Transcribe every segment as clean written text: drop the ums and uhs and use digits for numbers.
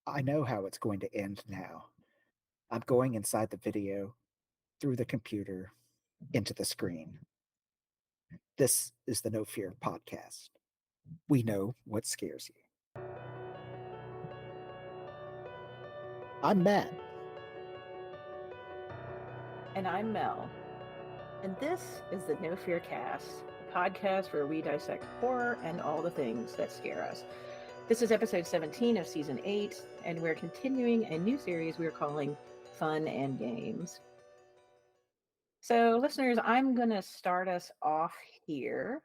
I know how it's going to end now. I'm going inside the video, through the computer, into the screen. This is the No Fear podcast. We know what scares you. I'm Matt. And I'm Mel. And this is the No Fear Cast, a podcast where we dissect horror and all the things that scare us. This is episode 17 of season 8, and we're continuing a new series we're calling Fun and Games. So, listeners, I'm going to start us off here.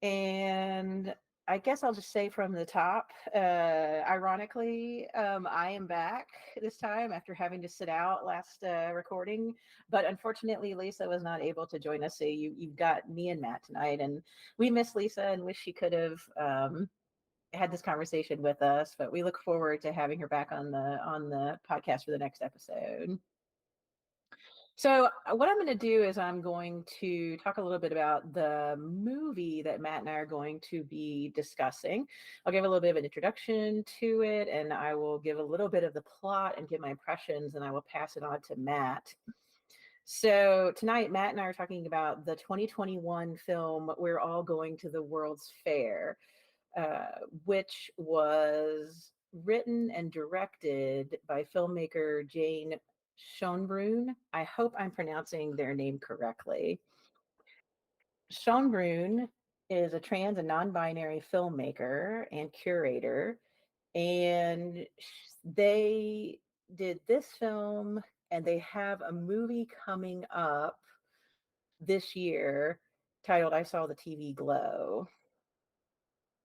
And I guess I'll just say from the top, ironically, I am back this time after having to sit out last recording. But unfortunately, Lisa was not able to join us. So you've got me and Matt tonight. And we miss Lisa and wish she could have had this conversation with us. But we look forward to having her back on the podcast for the next episode. So what I'm going to do is I'm going to talk a little bit about the movie that Matt and I are going to be discussing. I'll give a little bit of an introduction to it, and I will give a little bit of the plot and give my impressions, and I will pass it on to Matt. So tonight, Matt and I are talking about the 2021 film We're All Going to the World's Fair, which was written and directed by filmmaker Jane Schonbrun. I hope I'm pronouncing their name correctly. Schonbrun is a trans and non-binary filmmaker and curator, and they did this film, and they have a movie coming up this year titled I Saw the TV Glow.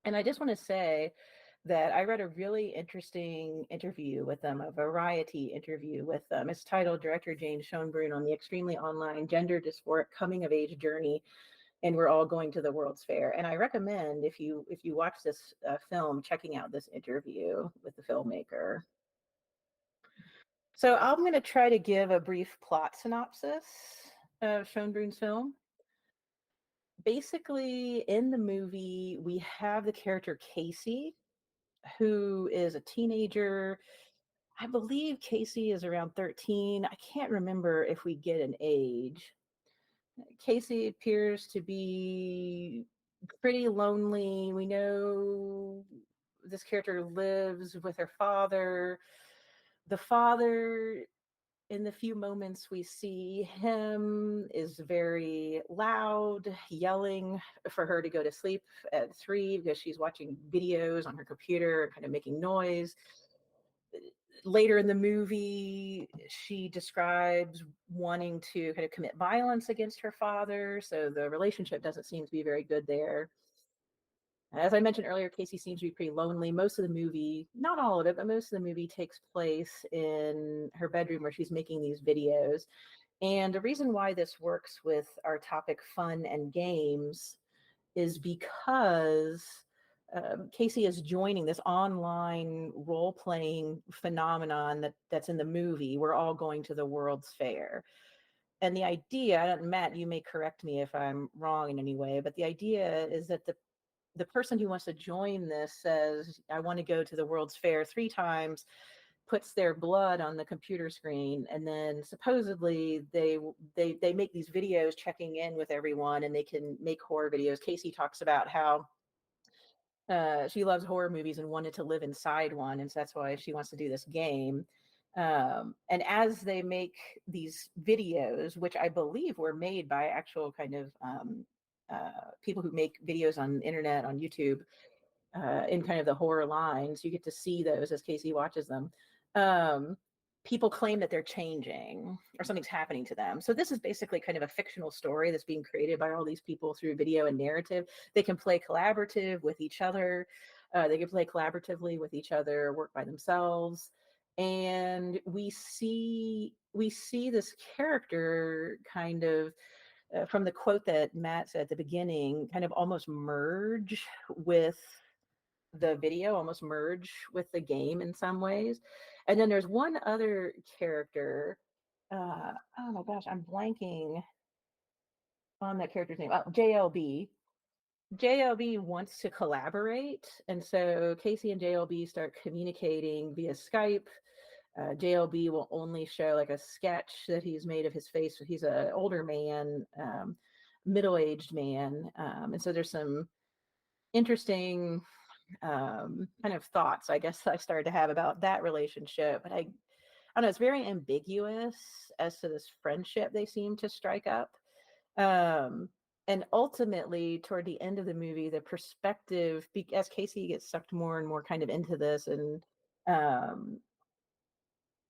And I just want to say that I read a really interesting interview with them, a variety interview with them. It's titled Director Jane Schonbrun on the extremely online gender dysphoric coming of age journey, and we're all going to the World's Fair. And I recommend if you watch this film, checking out this interview with the filmmaker. So I'm going to try to give a brief plot synopsis of Schonbrun's film. Basically, in the movie, we have the character Casey, who is a teenager. I believe Casey is around 13. I can't remember if we get an age. Casey appears to be pretty lonely. We know this character lives with her father. The father, in the few moments we see him, is very loud, yelling for her to go to sleep at 3 because she's watching videos on her computer, kind of making noise. Later in the movie, she describes wanting to kind of commit violence against her father, so the relationship doesn't seem to be very good there. As I mentioned earlier, Casey seems to be pretty lonely. Most of the movie, not all of it, but most of the movie takes place in her bedroom where she's making these videos. And the reason why this works with our topic, fun and games, is because Casey is joining this online role-playing phenomenon that's in the movie. We're all going to the World's Fair. And the idea, Matt, you may correct me if I'm wrong in any way, but the idea is that the person who wants to join this says, I want to go to the World's Fair 3 times, puts their blood on the computer screen, and then supposedly they make these videos checking in with everyone, and they can make horror videos. Casey talks about how she loves horror movies and wanted to live inside one, and so that's why she wants to do this game. And as they make these videos, which I believe were made by actual kind of people who make videos on the internet, on YouTube, in kind of the horror lines, you get to see those as Casey watches them. People claim that they're changing or something's happening to them. So this is basically kind of a fictional story that's being created by all these people through video and narrative. They can play collaborative with each other. They can play collaboratively with each other, work by themselves. And we see this character kind of, from the quote that Matt said at the beginning, kind of almost merge with the video, almost merge with the game in some ways. And then there's one other character. Oh my gosh, I'm blanking on that character's name. JLB. JLB wants to collaborate, and so Casey and JLB start communicating via Skype. JLB will only show like a sketch that he's made of his face. He's an older man, middle-aged man, and so there's some interesting kind of thoughts, I guess, I started to have about that relationship. But I don't know, it's very ambiguous as to this friendship they seem to strike up. Um, and ultimately, toward the end of the movie, the perspective, as Casey gets sucked more and more kind of into this, and um,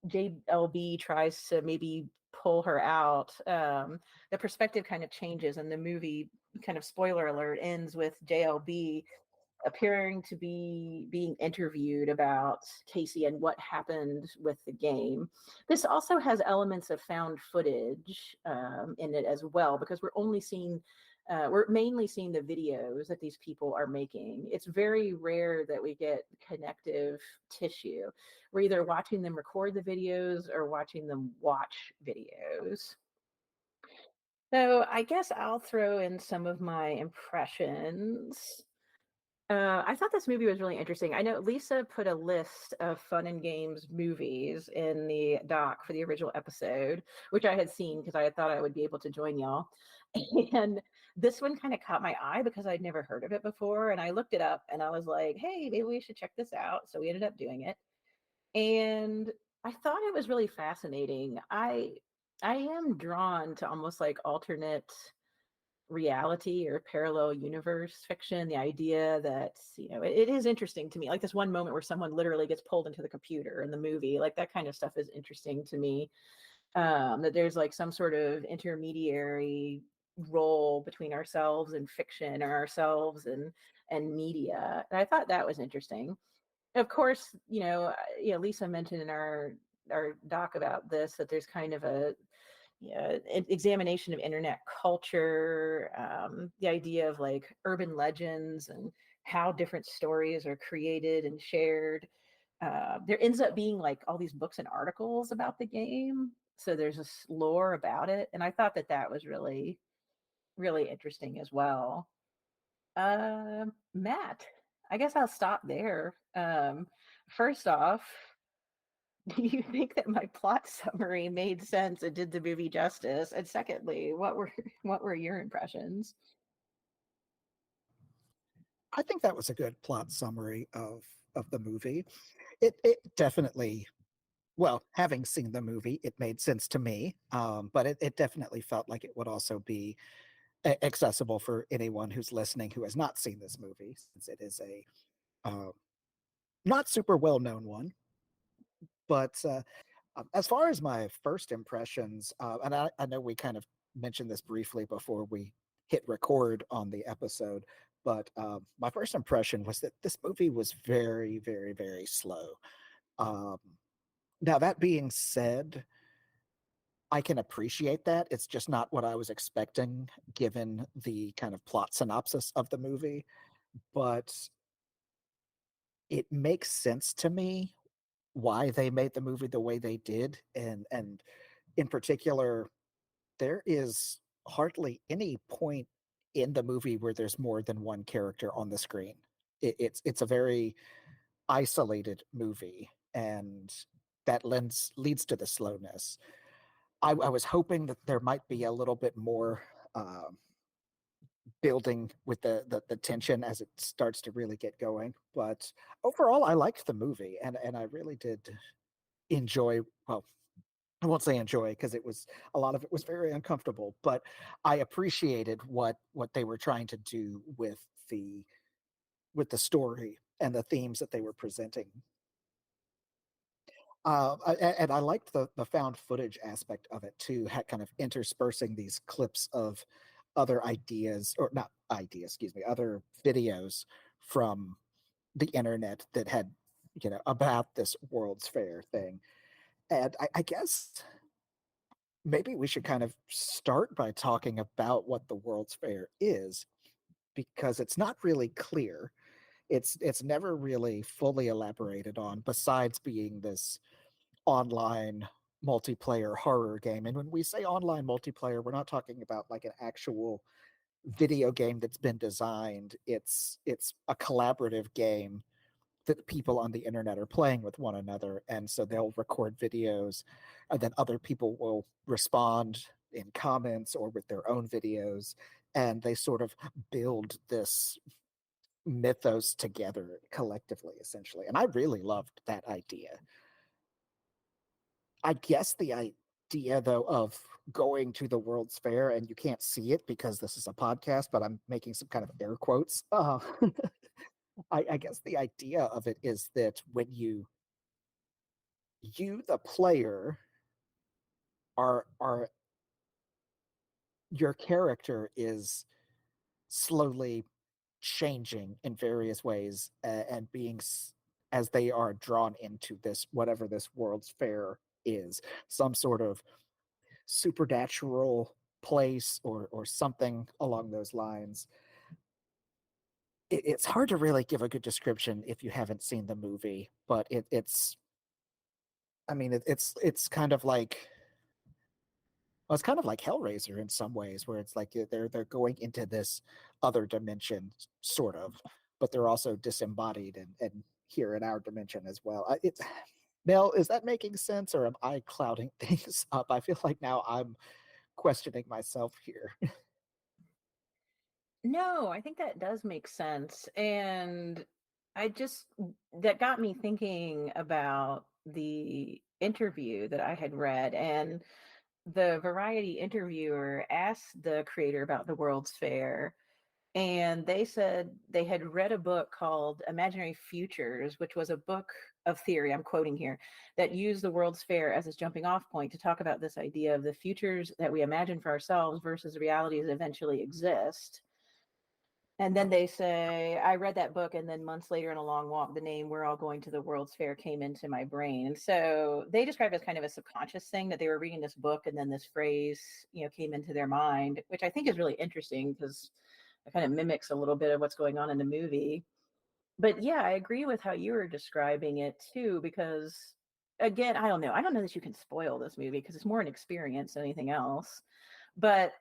JLB tries to maybe pull her out, the perspective kind of changes, and the movie, kind of spoiler alert, ends with JLB appearing to be being interviewed about Casey and what happened with the game. This also has elements of found footage in it as well, because we're mainly seeing the videos that these people are making. It's very rare that we get connective tissue. We're either watching them record the videos or watching them watch videos. So I guess I'll throw in some of my impressions. I thought this movie was really interesting. I know Lisa put a list of fun and games movies in the doc for the original episode, which I had seen because I had thought I would be able to join y'all. And this one kind of caught my eye because I'd never heard of it before. And I looked it up and I was like, hey, maybe we should check this out. So we ended up doing it. And I thought it was really fascinating. I am drawn to almost like alternate reality or parallel universe fiction. The idea that, it is interesting to me, like this one moment where someone literally gets pulled into the computer in the movie, like that kind of stuff is interesting to me. That there's like some sort of intermediary role between ourselves and fiction, or ourselves and media, and I thought that was interesting. Of course, Lisa mentioned in our doc about this that there's kind of a, examination of internet culture, the idea of like urban legends and how different stories are created and shared. There ends up being like all these books and articles about the game. So there's this lore about it. And I thought that that was really, really interesting as well. Matt, I guess I'll stop there. First off, do you think that my plot summary made sense and did the movie justice? And secondly, what were your impressions? I think that was a good plot summary of the movie. It definitely, well, having seen the movie, it made sense to me. But it definitely felt like it would also be accessible for anyone who's listening who has not seen this movie, since it is a uh, not super well known one. But as far as my first impressions, and I know we kind of mentioned this briefly before we hit record on the episode, but my first impression was that this movie was very, very, very slow. Um, Now, that being said, I can appreciate that. It's just not what I was expecting, given the kind of plot synopsis of the movie. But it makes sense to me why they made the movie the way they did, and in particular, there is hardly any point in the movie where there's more than one character on the screen. It's a very isolated movie, and that leads to the slowness. I was hoping that there might be a little bit more building with the tension as it starts to really get going. But overall, I liked the movie, and I really did enjoy. Well, I won't say enjoy because it was a lot of it was very uncomfortable, but I appreciated what they were trying to do with the story and the themes that they were presenting. And I liked the found footage aspect of it too, kind of interspersing these clips of other ideas, or not ideas, excuse me, other videos from the internet that had, about this World's Fair thing. And I guess maybe we should kind of start by talking about what the World's Fair is, because it's not really clear. It's never really fully elaborated on, besides being this online multiplayer horror game. And when we say online multiplayer, we're not talking about like an actual video game that's been designed. It's a collaborative game that people on the internet are playing with one another, and so they'll record videos, and then other people will respond in comments or with their own videos, and they sort of build this mythos together collectively, essentially. And I really loved that idea. I guess the idea, though, of going to the World's Fair, and you can't see it because this is a podcast, but I'm making some kind of air quotes. I guess the idea of it is that when you, the player, are your character is slowly changing in various ways, and being as they are drawn into this whatever this World's Fair is, some sort of supernatural place or something along those lines. It's hard to really give a good description if you haven't seen the movie, but it's I mean it's kind of like, well, it's kind of like Hellraiser in some ways, where it's like they're going into this other dimension, sort of, but they're also disembodied and here in our dimension as well. It's Mel, is that making sense, or am I clouding things up? I feel like now I'm questioning myself here. No, I think that does make sense. And I just, that got me thinking about the interview that I had read. And the Variety interviewer asked the creator about the World's Fair. And they said they had read a book called Imaginary Futures, which was a book of theory, I'm quoting here, that used the World's Fair as its jumping off point to talk about this idea of the futures that we imagine for ourselves versus realities that eventually exist. And then they say, I read that book, and then months later in a long walk, the name "We're All Going to the World's Fair" came into my brain. And so they describe it as kind of a subconscious thing, that they were reading this book and then this phrase, came into their mind, which I think is really interesting because it kind of mimics a little bit of what's going on in the movie. But yeah, I agree with how you were describing it too, because again, I don't know. I don't know that you can spoil this movie because it's more an experience than anything else. But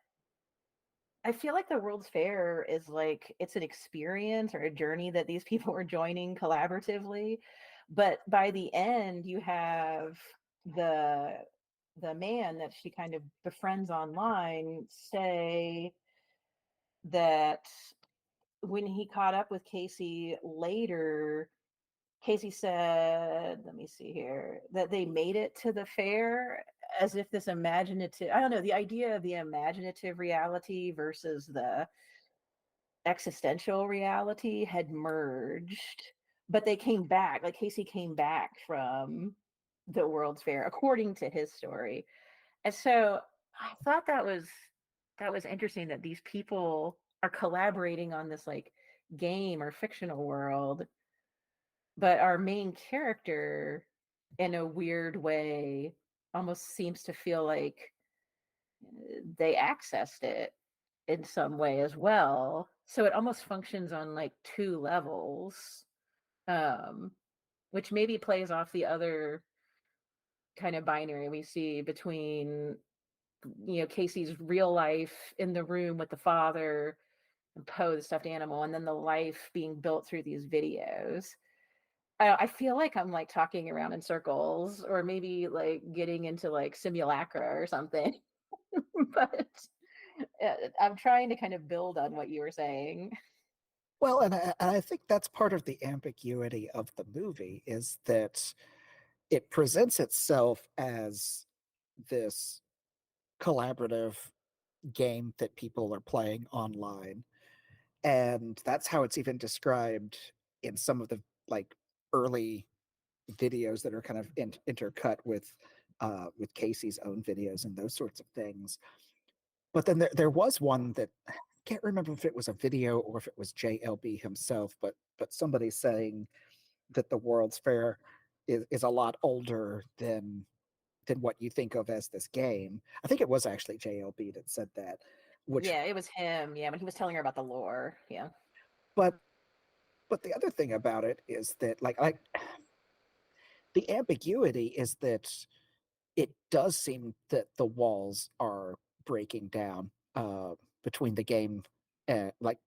I feel like the World's Fair is like it's an experience or a journey that these people are joining collaboratively. But by the end, you have the the man that she kind of befriends online say that when he caught up with Casey later, Casey said, let me see here, that they made it to the fair as if this imaginative, I don't know, the idea of the imaginative reality versus the existential reality had merged, but they came back. Like Casey came back from the World's Fair, according to his story. And so I thought that was interesting that these people are collaborating on this like game or fictional world, but our main character in a weird way almost seems to feel like they accessed it in some way as well. So it almost functions on like two levels, um, which maybe plays off the other kind of binary we see between Casey's real life in the room with the father and Poe the stuffed animal, and then the life being built through these videos. I feel like I'm like talking around in circles, or maybe like getting into like simulacra or something. But I'm trying to kind of build on what you were saying. Well, and I think that's part of the ambiguity of the movie, is that it presents itself as this collaborative game that people are playing online, and that's how it's even described in some of the like early videos that are kind of intercut with Casey's own videos and those sorts of things. But then there was one that I can't remember if it was a video or if it was JLB himself, but somebody saying that the World's Fair is a lot older than what you think of as this game. I think it was actually JLB that said that, which Yeah, it was him. Yeah, when he was telling her about the lore. Yeah. but but the other thing about it is that like the ambiguity is that it does seem that the walls are breaking down between the game like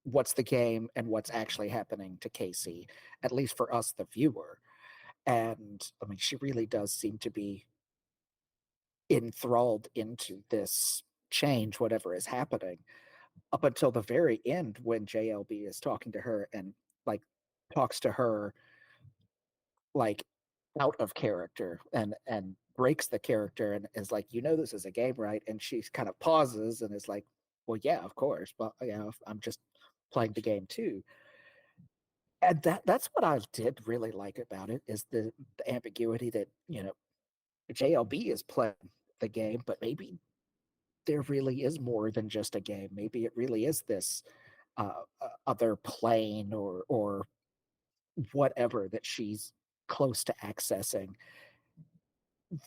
what's the game and what's actually happening to Casey, at least for us, the viewer. And I mean, she really does seem to be enthralled into this change, whatever is happening, up until the very end when JLB is talking to her and like talks to her like out of character and breaks the character and is like, this is a game, right? And she kind of pauses and is like, well, yeah, of course, but I'm just playing the game too. And that's what I did really like about it is the ambiguity that JLB is playing the game, but maybe there really is more than just a game. Maybe it really is this other plane or whatever that she's close to accessing.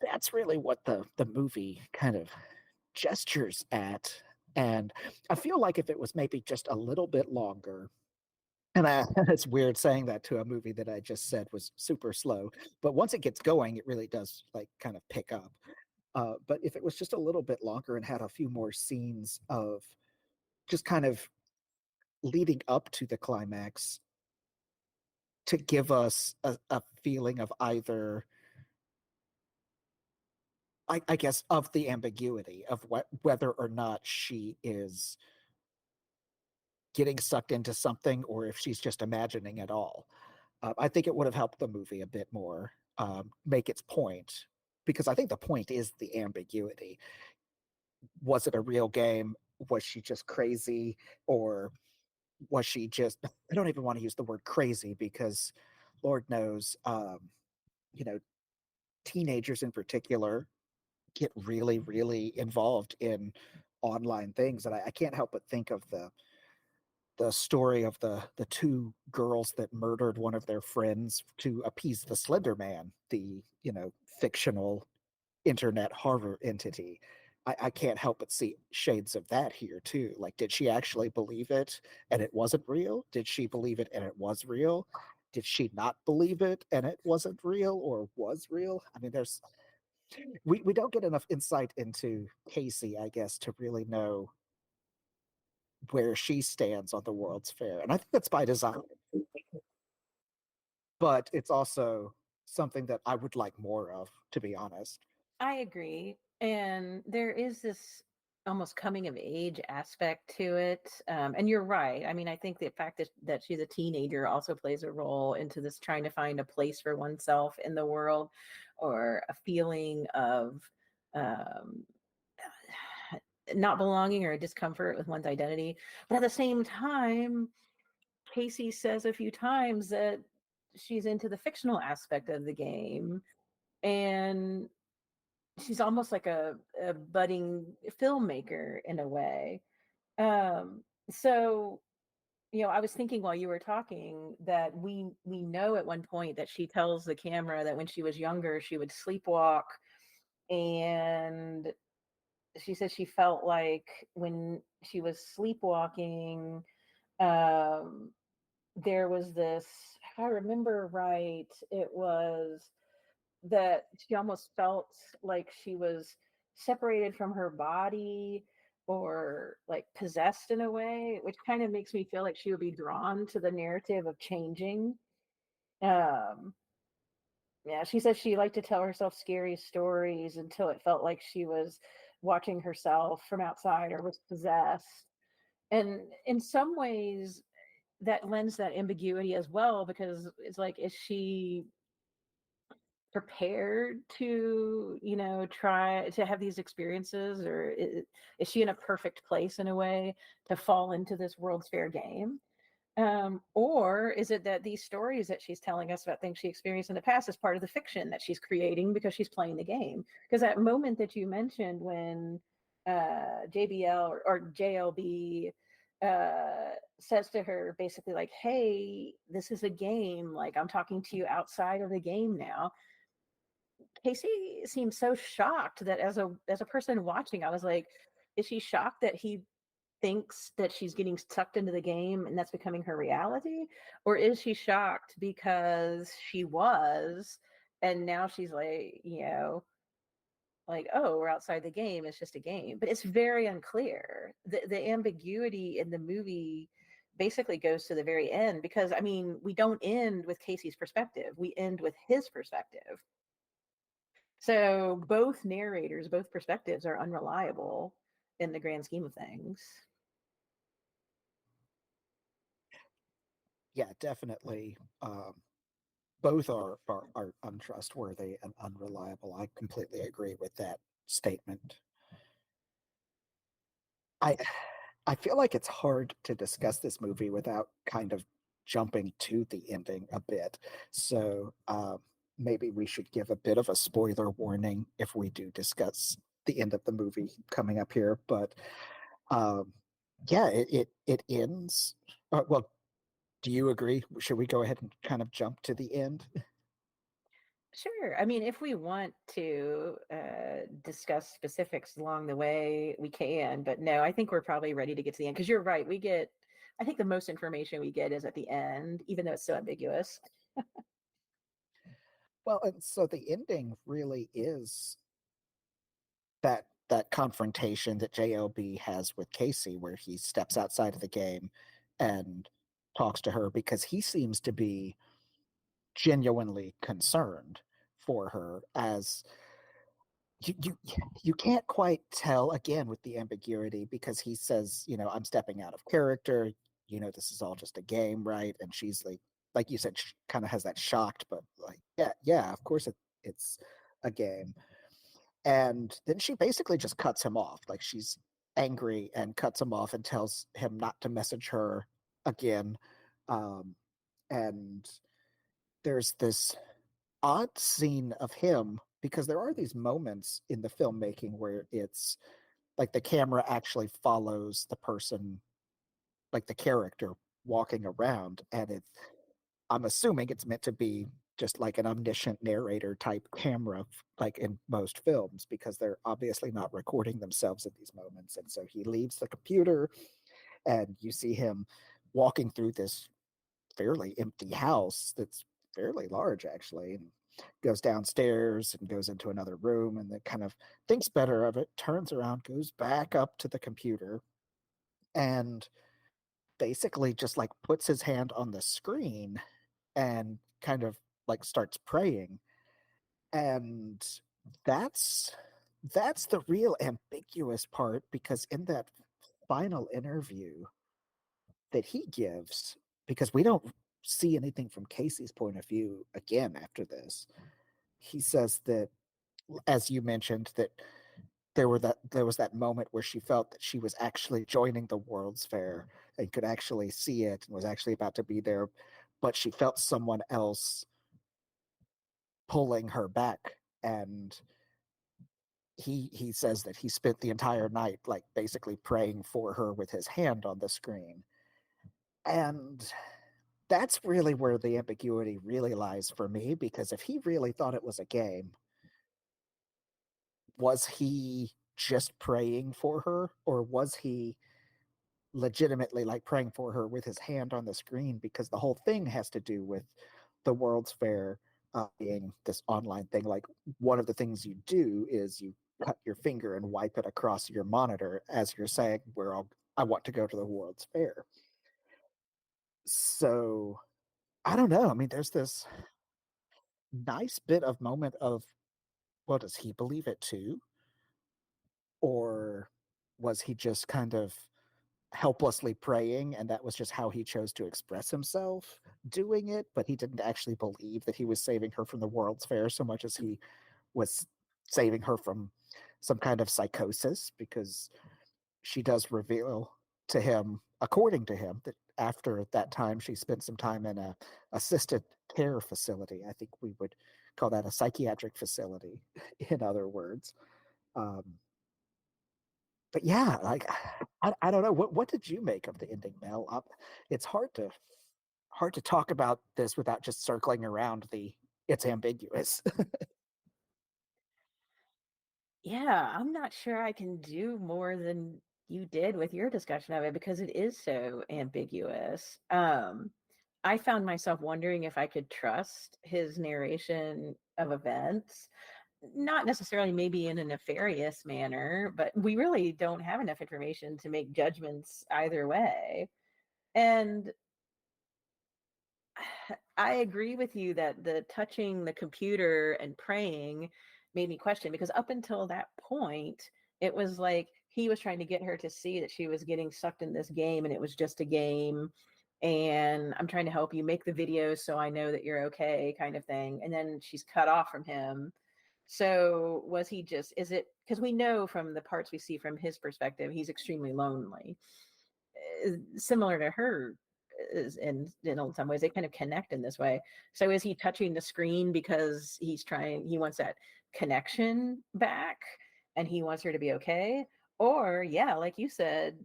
That's really what the movie kind of gestures at. And I feel like if it was maybe just a little bit longer, and it's weird saying that to a movie that I just said was super slow, but once it gets going, it really does like kind of pick up. But if it was just a little bit longer and had a few more scenes of just kind of leading up to the climax to give us a feeling of either I guess of the ambiguity of whether or not she is getting sucked into something or if she's just imagining it all. I think it would have helped the movie a bit more make its point because I think the point is the ambiguity. Was it a real game? Was she just crazy? Or was she just, I don't even want to use the word crazy because Lord knows, you know, teenagers in particular get really, really involved in online things. And I can't help but think of the story of the two girls that murdered one of their friends to appease the Slender Man, the fictional internet horror entity. I can't help but see shades of that here too. Like, did she actually believe it and it wasn't real? Did she believe it and it was real? Did she not believe it and it wasn't real or was real? I mean, we don't get enough insight into Casey, I guess, to really know where she stands on the World's Fair. And I think that's by design, but it's also something that I would like more of, to be honest. I agree. And there is this almost coming of age aspect to it. And you're right. I mean, I think the fact that she's a teenager also plays a role into this trying to find a place for oneself in the world or a feeling of um, not belonging or a discomfort with one's identity. But at the same time, Casey says a few times that she's into the fictional aspect of the game. And she's almost like a budding filmmaker in a way. So I was thinking while you were talking that we know at one point that she tells the camera that when she was younger she would sleepwalk, and she said she felt like when she was sleepwalking, um there was this, if I remember right, it was that she almost felt like she was separated from her body or like possessed in a way, which kind of makes me feel like she would be drawn to the narrative of changing. Um, yeah, she says she liked to tell herself scary stories until it felt like she was watching herself from outside or was possessed. And in some ways, that lends that ambiguity as well because it's like, is she prepared to try to have these experiences, or is she in a perfect place in a way to fall into this World's Fair game, or is it that these stories that she's telling us about things she experienced in the past is part of the fiction that she's creating because she's playing the game? Because that moment that you mentioned when JBL or JLB says to her basically like, hey, this is a game, like I'm talking to you outside of the game now. Casey seems so shocked that as a person watching, I was like, is she shocked that he thinks that she's getting sucked into the game and that's becoming her reality? Or is she shocked because she was, and now she's like, like, oh, we're outside the game, it's just a game. But it's very unclear. The ambiguity in the movie basically goes to the very end, because I mean, we don't end with Casey's perspective, we end with his perspective. So both narrators, both perspectives are unreliable in the grand scheme of things. Yeah, definitely. Both are untrustworthy and unreliable. I completely agree with that statement. I I feel like it's hard to discuss this movie without kind of jumping to the ending a bit. So maybe we should give a bit of a spoiler warning if we do discuss the end of the movie coming up here. But um, yeah, it ends. Well, do you agree? Should we go ahead and kind of jump to the end? Sure. I mean, if we want to discuss specifics along the way, we can. But no, I think we're probably ready to get to the end, because you're right. I think the most information we get is at the end, even though it's so ambiguous. Well, and so the ending really is that confrontation that JLB has with Casey, where he steps outside of the game and talks to her because he seems to be genuinely concerned for her. As you you can't quite tell, again, with the ambiguity, because he says, I'm stepping out of character, this is all just a game, right? And she's like you said, kind of has that shocked, but like, yeah, of course it's a game. And then she basically just cuts him off. Like, she's angry and cuts him off and tells him not to message her again. Um, and there's this odd scene of him, because there are these moments in the filmmaking where it's like the camera actually follows the person, like the character walking around, and I'm assuming it's meant to be just like an omniscient narrator type camera, like in most films, because they're obviously not recording themselves at these moments. And so he leaves the computer, and you see him walking through this fairly empty house that's fairly large, actually, and goes downstairs and goes into another room, and then kind of thinks better of it, turns around, goes back up to the computer, and basically just like puts his hand on the screen and kind of like starts praying. And that's that's the real ambiguous part, because in that final interview that he gives, because we don't see anything from Casey's point of view again after this, he says that, as you mentioned, that there was that moment where she felt that she was actually joining the World's Fair and could actually see it and was actually about to be there, but she felt someone else pulling her back. And he says that he spent the entire night like basically praying for her with his hand on the screen. And that's really where the ambiguity really lies for me, because if he really thought it was a game, was he just praying for her, or was he legitimately like praying for her with his hand on the screen? Because the whole thing has to do with the World's Fair being this online thing. Like, one of the things you do is you cut your finger and wipe it across your monitor as you're saying, I want to go to the World's Fair. So I don't know. I mean, there's this nice bit of moment of, well, does he believe it too? Or was he just kind of helplessly praying, and that was just how he chose to express himself doing it, but he didn't actually believe that he was saving her from the World's Fair so much as he was saving her from some kind of psychosis, because she does reveal to him, according to him, that after that time she spent some time in a assisted care facility. I think we would call that a psychiatric facility, in other words. um, but yeah, like, I don't know. What did you make of the ending, Mel? It's hard to talk about this without just circling around the it's ambiguous. Yeah, I'm not sure I can do more than you did with your discussion of it, because it is so ambiguous. I found myself wondering if I could trust his narration of events. not necessarily maybe in a nefarious manner, but we really don't have enough information to make judgments either way. And I agree with you that the touching the computer and praying made me question, because up until that point, it was like he was trying to get her to see that she was getting sucked in this game and it was just a game. And I'm trying to help you make the videos so I know that you're okay, kind of thing. And then she's cut off from him. So was he just, is it because we know from the parts we see from his perspective, he's extremely lonely, similar to her, is in some ways they kind of connect in this way. So is he touching the screen because he wants that connection back and he wants her to be okay? Or yeah, like you said,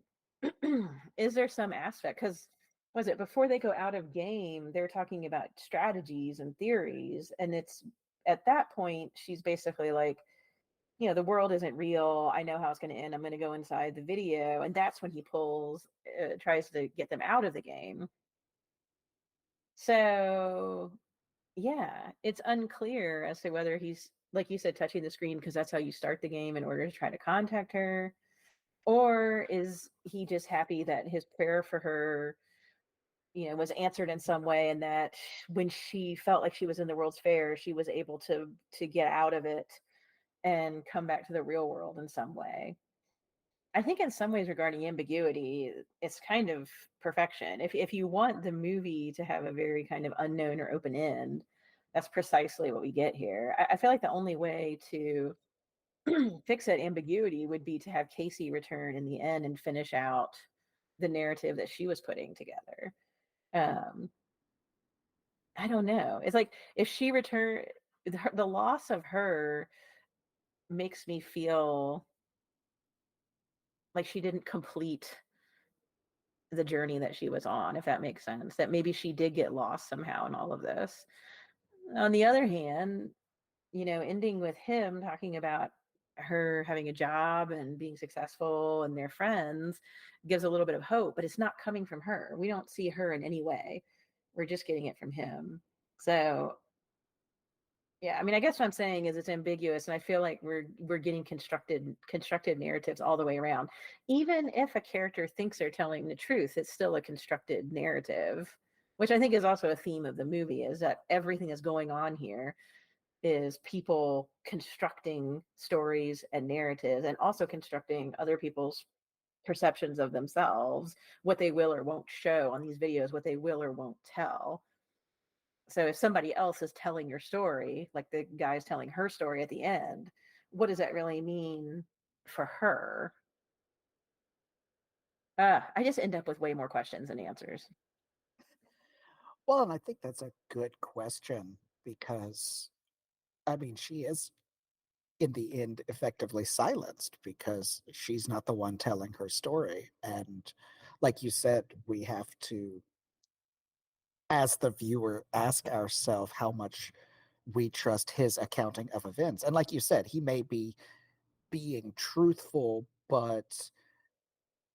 is there some aspect, because was it before they go out of game they're talking about strategies and theories, and it's at that point she's basically like, the world isn't real. I know how it's going to end. I'm going to go inside the video. And that's when he tries to get them out of the game. So, yeah, it's unclear as to whether he's, like you said, touching the screen because that's how you start the game in order to try to contact her. Or is he just happy that his prayer for her, was answered in some way, and that when she felt like she was in the World's Fair, she was able to get out of it and come back to the real world in some way. I think in some ways regarding ambiguity, it's kind of perfection. If you want the movie to have a very kind of unknown or open end, that's precisely what we get here. I feel like the only way to fix that ambiguity would be to have Casey return in the end and finish out the narrative that she was putting together. Um, I don't know. It's like if she returned, the loss of her makes me feel like she didn't complete the journey that she was on, if that makes sense, that maybe she did get lost somehow in all of this. On the other hand, ending with him talking about her having a job and being successful and their friends gives a little bit of hope, but it's not coming from her. We don't see her in any way. We're just getting it from him. So yeah, I mean, I guess what I'm saying is it's ambiguous, and I feel like we're getting constructed narratives all the way around. Even if a character thinks they're telling the truth, it's still a constructed narrative, which I think is also a theme of the movie, is that everything that's going on here is people constructing stories and narratives, and also constructing other people's perceptions of themselves, what they will or won't show on these videos, what they will or won't tell. So if somebody else is telling your story, like the guy's telling her story at the end, what does that really mean for her? I just end up with way more questions than answers. Well, and I think that's a good question because, I mean, she is in the end effectively silenced because she's not the one telling her story. And like you said, we have to, as the viewer, ask ourselves how much we trust his accounting of events. And like you said, he may be being truthful, but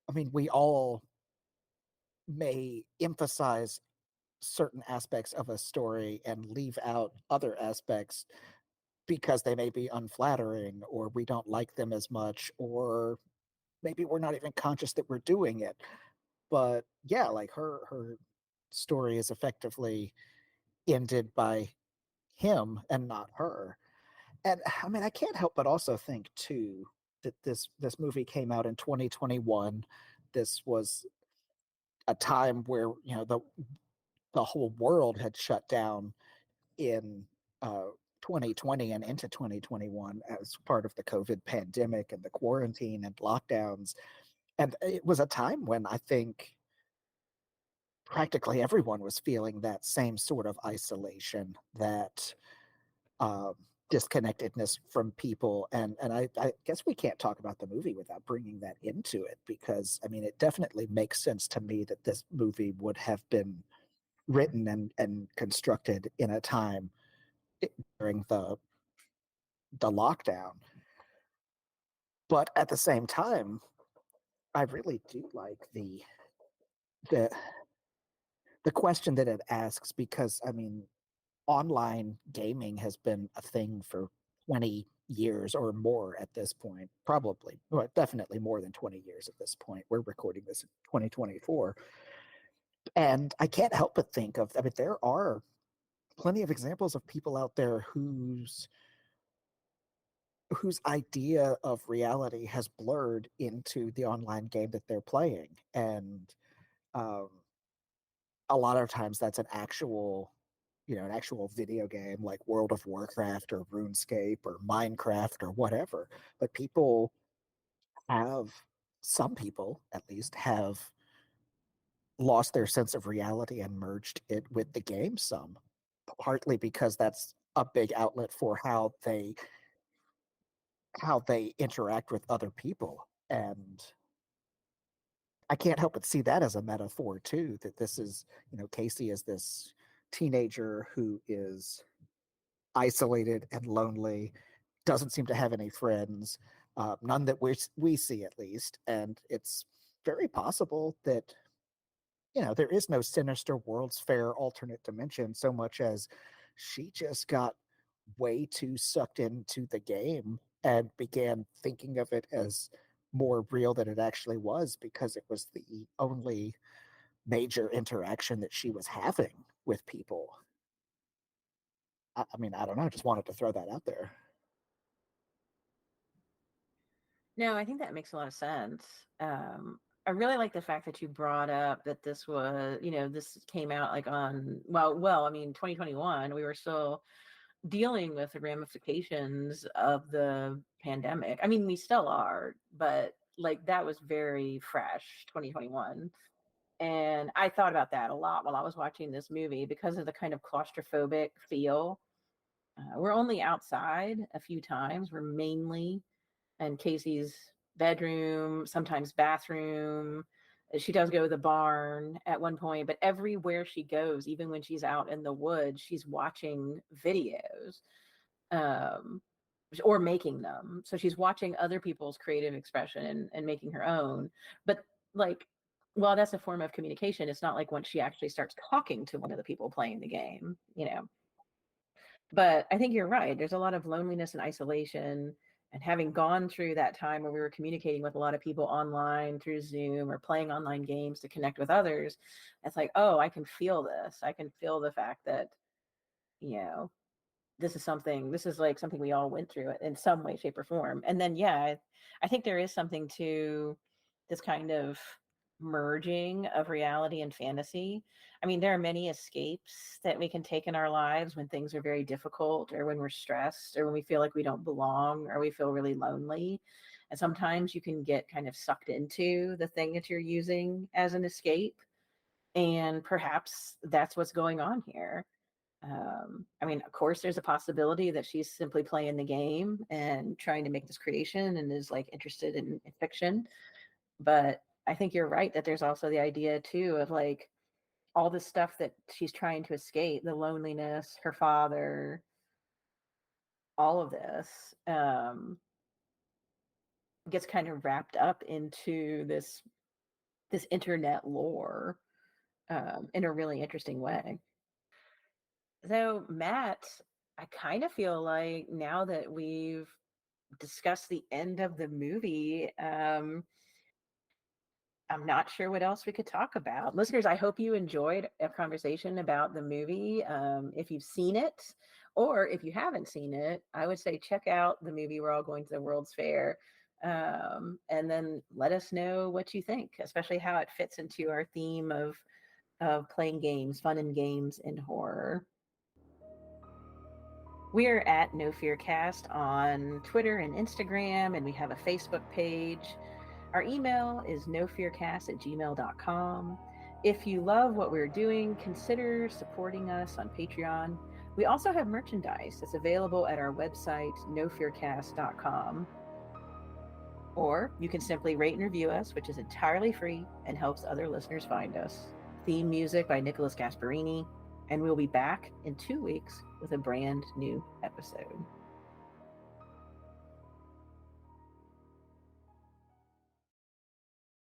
I mean, we all may emphasize certain aspects of a story and leave out other aspects because they may be unflattering or we don't like them as much, or maybe we're not even conscious that we're doing it. But yeah, like her story is effectively ended by him and not her. And I mean, I can't help but also think too that this movie came out in 2021. This was a time where, the whole world had shut down in 2020 and into 2021 as part of the COVID pandemic and the quarantine and lockdowns. And it was a time when I think practically everyone was feeling that same sort of isolation, that um, disconnectedness from people. And I guess we can't talk about the movie without bringing that into it because, I mean, it definitely makes sense to me that this movie would have been written and constructed in a time during the lockdown. But at the same time, I really do like the the question that it asks because I mean, online gaming has been a thing for 20 years or more at this point. Probably, well, definitely more than 20 years at this point. We're recording this in 2024. And I can't help but think of, I mean, there are plenty of examples of people out there whose idea of reality has blurred into the online game that they're playing. And um, a lot of times that's an actual video game like World of Warcraft or RuneScape or Minecraft or whatever. But have, some people at least, have lost their sense of reality and merged it with the game some, partly because that's a big outlet for how they interact with other people. And I can't help but see that as a metaphor too, that this is, Casey is this teenager who is isolated and lonely, doesn't seem to have any friends, none that we see at least. And it's very possible that, there is no Sinister World's Fair alternate dimension so much as she just got way too sucked into the game and began thinking of it as more real than it actually was because it was the only major interaction that she was having with people. I mean, I don't know. I just wanted to throw that out there. No, I think that makes a lot of sense. I really like the fact that you brought up that this was, this came out like on, I mean, 2021, we were still dealing with the ramifications of the pandemic. I mean, we still are, but like that was very fresh, 2021. And I thought about that a lot while I was watching this movie because of the kind of claustrophobic feel. We're only outside a few times. We're mainly in Casey's bedroom, sometimes bathroom. She does go to the barn at one point, but everywhere she goes, even when she's out in the woods, she's watching videos um, or making them. So she's watching other people's creative expression and making her own. But like, well, that's a form of communication. It's not like once she actually starts talking to one of the people playing the game. But I think you're right. There's a lot of loneliness and isolation. And having gone through that time where we were communicating with a lot of people online through Zoom or playing online games to connect with others, it's like, oh, I can feel this. I can feel the fact that, you know, this is like something we all went through in some way, shape, or form. And then, yeah, I think there is something to this kind of merging of reality and fantasy. I mean, there are many escapes that we can take in our lives when things are very difficult or when we're stressed or when we feel like we don't belong or we feel really lonely. And sometimes you can get kind of sucked into the thing that you're using as an escape. And perhaps that's what's going on here. I mean, of course, there's a possibility that she's simply playing the game and trying to make this creation and is like interested in fiction. But I think you're right that there's also the idea too of like all the stuff that she's trying to escape, the loneliness, her father, all of this gets kind of wrapped up into this internet lore in a really interesting way. So, Matt, I kind of feel like now that we've discussed the end of the movie, I'm not sure what else we could talk about. Listeners, I hope you enjoyed a conversation about the movie. If you've seen it, or if you haven't seen it, I would say check out the movie We're All Going to the World's Fair. And then let us know what you think, especially how it fits into our theme of playing games, fun and games in horror. We're at No Fear Cast on Twitter and Instagram, and we have a Facebook page. Our email is nofearcast@gmail.com. If you love what we're doing, consider supporting us on Patreon. We also have merchandise that's available at our website, nofearcast.com. Or you can simply rate and review us, which is entirely free and helps other listeners find us. Theme music by Nicholas Gasparini. And we'll be back in 2 weeks with a brand new episode.